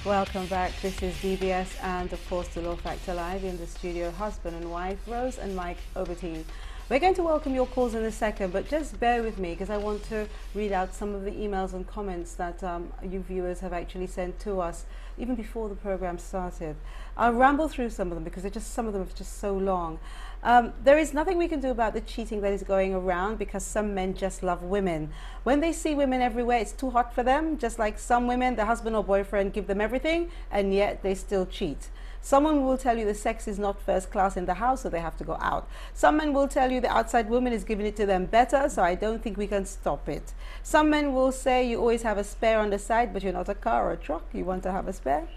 Welcome back. This is DBS and of course Dolor Factor Live in the studio. Husband and wife, Rose and Mike, over to you. We're going to welcome your calls in a second, but just bear with me because I want to read out some of the emails and comments that you viewers have actually sent to us even before the program started. I'll ramble through some of them because some of them are just so long. There is nothing we can do about the cheating that is going around because some men just love women. When they see women everywhere, it's too hot for them. Just like some women, the husband or boyfriend give them everything and yet they still cheat. Someone will tell you the sex is not first class in the house, so they have to go out. Some men will tell you the outside woman is giving it to them better, so I don't think we can stop it. Some men will say you always have a spare on the side, but you're not a car or a truck. You want to have a spare?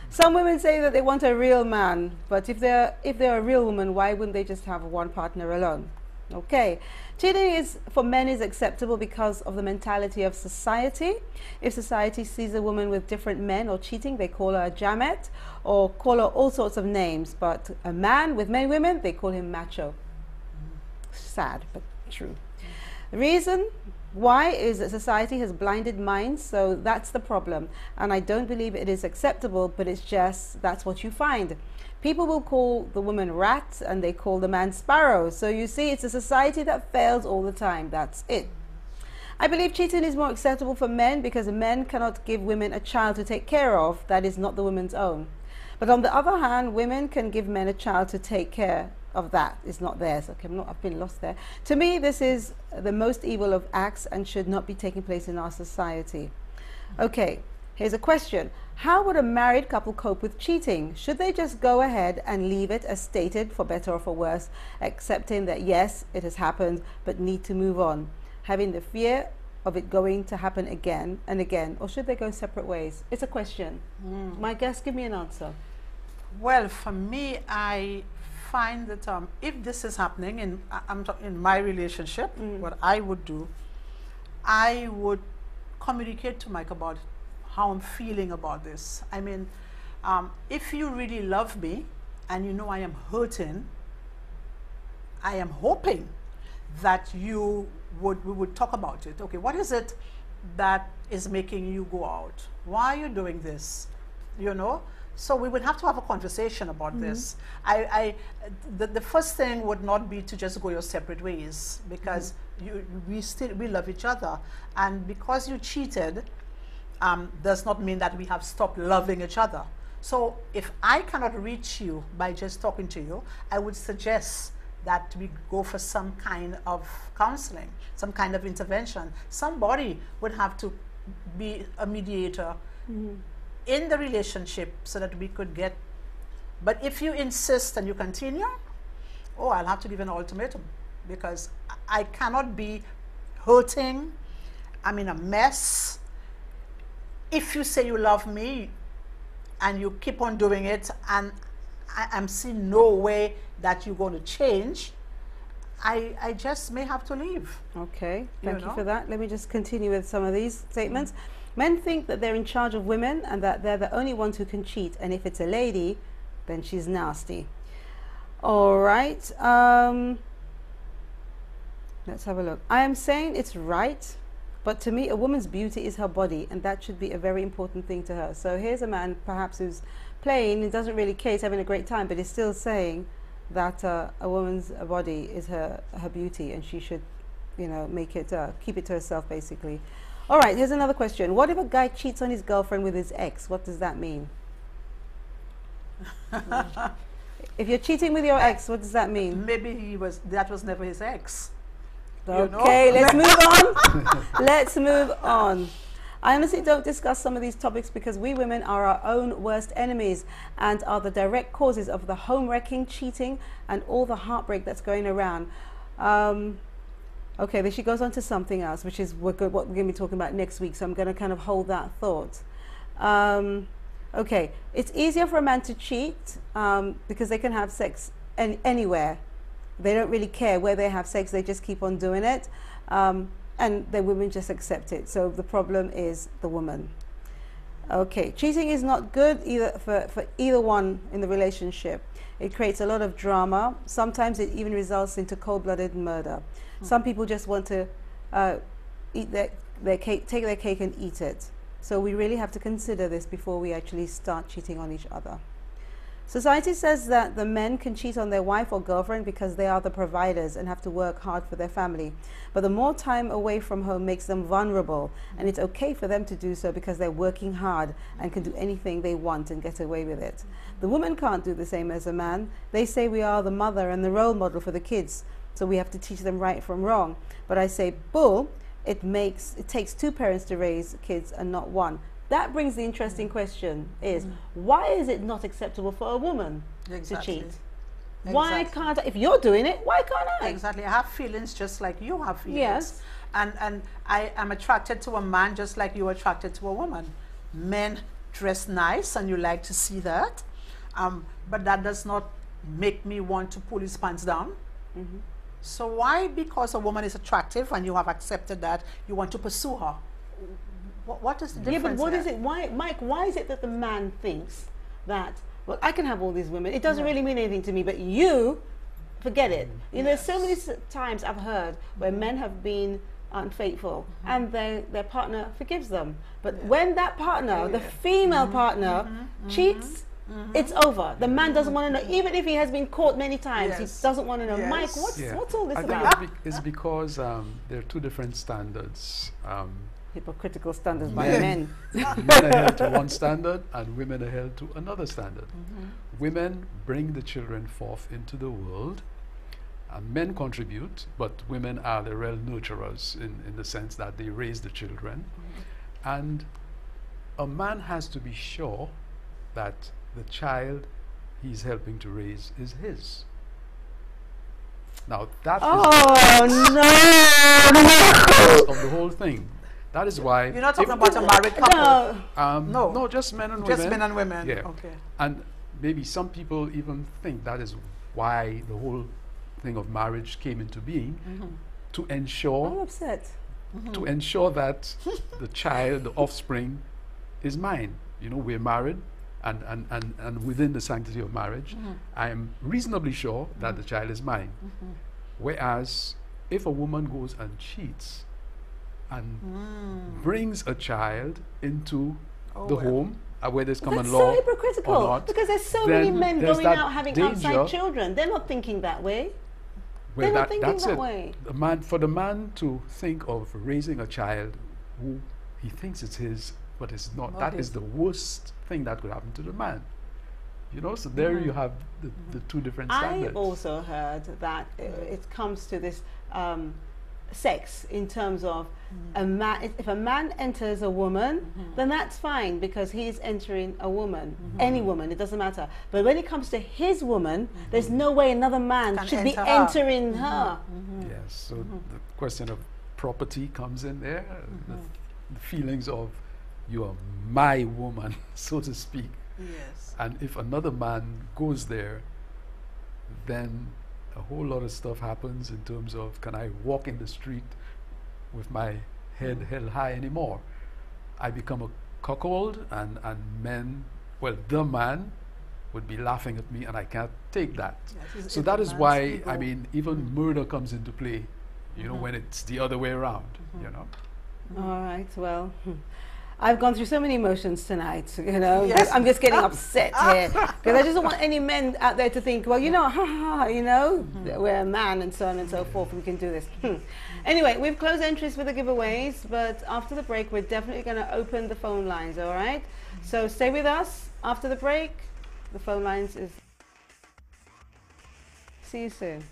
Some women say that they want a real man, but if they're a real woman, why wouldn't they just have one partner alone? Okay, cheating for men is acceptable because of the mentality of society. If society sees a woman with different men or cheating, they call her a jamet or call her all sorts of names. But a man with many women, they call him macho. Sad, but true. The reason why is that society has blinded minds, so that's the problem. And I don't believe it is acceptable, but it's just, that's what you find. People will call the woman rat and they call the man sparrow. So you see, it's a society that fails all the time. That's it. I believe cheating is more acceptable for men because men cannot give women a child to take care of that is not the woman's own. But on the other hand, women can give men a child to take care of that is not theirs. Okay, I've been lost there. To me, this is the most evil of acts and should not be taking place in our society. Okay, here's a question. How would a married couple cope with cheating? Should they just go ahead and leave it as stated, for better or for worse, accepting that yes, it has happened, but need to move on, having the fear of it going to happen again and again, or should they go separate ways? It's a question. My guest, give me an answer. Well, for me, I find that if this is happening in my relationship, what I would do, I would communicate to Mike about how I'm feeling about this. I mean, if you really love me and you know I am hurting, I am hoping that we would talk about it. Okay, what is it that is making you go out? Why are you doing this? You know? So we would have to have a conversation about this. The first thing would not be to just go your separate ways because we love each other, and because you cheated does not mean that we have stopped loving each other. So if I cannot reach you by just talking to you, I would suggest that we go for some kind of counseling, some kind of intervention. Somebody would have to be a mediator in the relationship so that we could get, but if you insist and you continue, oh, I'll have to give an ultimatum because I cannot be hurting, I'm in a mess. If you say you love me and you keep on doing it and I'm seeing no way that you're going to change, I just may have to leave. Okay, thank you for that. Let me just continue with some of these statements. Men think that they're in charge of women and that they're the only ones who can cheat, and if it's a lady, then she's nasty. All right, let's have a look. I am saying it's right, but to me a woman's beauty is her body, and that should be a very important thing to her. So here's a man perhaps who's plain and doesn't really care, he's having a great time, but he's still saying that a woman's body is her beauty, and she should, you know, make it keep it to herself basically. All right, here's another question. What if a guy cheats on his girlfriend with his ex? What does that mean? If you're cheating with your ex, what does that mean? Maybe that was never his ex. Okay, let's move on. Let's move on. I honestly don't discuss some of these topics because we women are our own worst enemies and are the direct causes of the home wrecking, cheating, and all the heartbreak that's going around. Okay, then she goes on to something else, which is what we're going to be talking about next week, so I'm going to kind of hold that thought. Okay, it's easier for a man to cheat because they can have sex anywhere. They don't really care where they have sex, they just keep on doing it, and the women just accept it. So the problem is the woman. Okay, cheating is not good either for either one in the relationship. It creates a lot of drama. Sometimes it even results into cold-blooded murder. Some people just want to eat their cake, take their cake and eat it. So we really have to consider this before we actually start cheating on each other. Society says that the men can cheat on their wife or girlfriend because they are the providers and have to work hard for their family. But the more time away from home makes them vulnerable, and it's okay for them to do so because they're working hard and can do anything they want and get away with it. The woman can't do the same as a man. They say we are the mother and the role model for the kids, so we have to teach them right from wrong. But I say, bull, it takes two parents to raise kids and not one. That brings the interesting question is, why is it not acceptable for a woman to cheat? Why can't I? If you're doing it, why can't I? Exactly. I have feelings just like you have feelings. Yes. And I am attracted to a man just like you're attracted to a woman. Men dress nice and you like to see that. But that does not make me want to pull his pants down. So why, because a woman is attractive and you have accepted that, you want to pursue her? What is the difference? Yeah, but what is it? Why, Mike, why is it that the man thinks that, well, I can have all these women, it doesn't really mean anything to me, but you, forget it. You know, so many times I've heard where men have been unfaithful and their partner forgives them. But when that partner, the female partner, cheats, it's over. The man doesn't want to know, even if he has been caught many times, he doesn't want to know. Mike, what's all this about? I think it's because there are two different standards. Hypocritical standards by men. Men are held to one standard and women are held to another standard. Women bring the children forth into the world and men contribute, but women are the real nurturers in the sense that they raise the children. And a man has to be sure that the child he's helping to raise is his. Now that is of the whole thing. That is why you're not talking about a married couple. No, just men and women. Just men and women. Yeah. Okay. And maybe some people even think that is why the whole thing of marriage came into being, to ensure. I'm upset. To ensure that the child, the offspring, is mine. You know, we're married, and within the sanctity of marriage, I am reasonably sure that the child is mine. Whereas, if a woman goes and cheats and brings a child into the home, whether it's common law so hypocritical, or not, because there's so many men going out having outside children. They're not thinking that way. Well, They're not thinking that's that it. way. For the man to think of raising a child who he thinks it's his, but it's not, that is the worst thing that could happen to the man. You know, so there you have the two different standards. I also heard that it comes to this sex in terms of a man. If a man enters a woman, then that's fine because he's entering a woman, any woman, it doesn't matter. But when it comes to his woman, there's no way another man should be entering her. Yes, so the question of property comes in there, the feelings of you are my woman, so to speak. Yes. And if another man goes there, then a whole lot of stuff happens in terms of, can I walk in the street with my head held high anymore? I become a cuckold, and men, well, the man would be laughing at me, and I can't take that. Yes, so that is why, I mean, even murder comes into play, you know, when it's the other way around, you know. All right, well, I've gone through so many emotions tonight, you know. I'm just getting upset here because I just don't want any men out there to think, well, you know, you know, we're a man and so on and so forth, we can do this. Anyway, we've closed entries for the giveaways, but after the break, we're definitely going to open the phone lines, all right? So stay with us. After the break, the phone lines is... See you soon.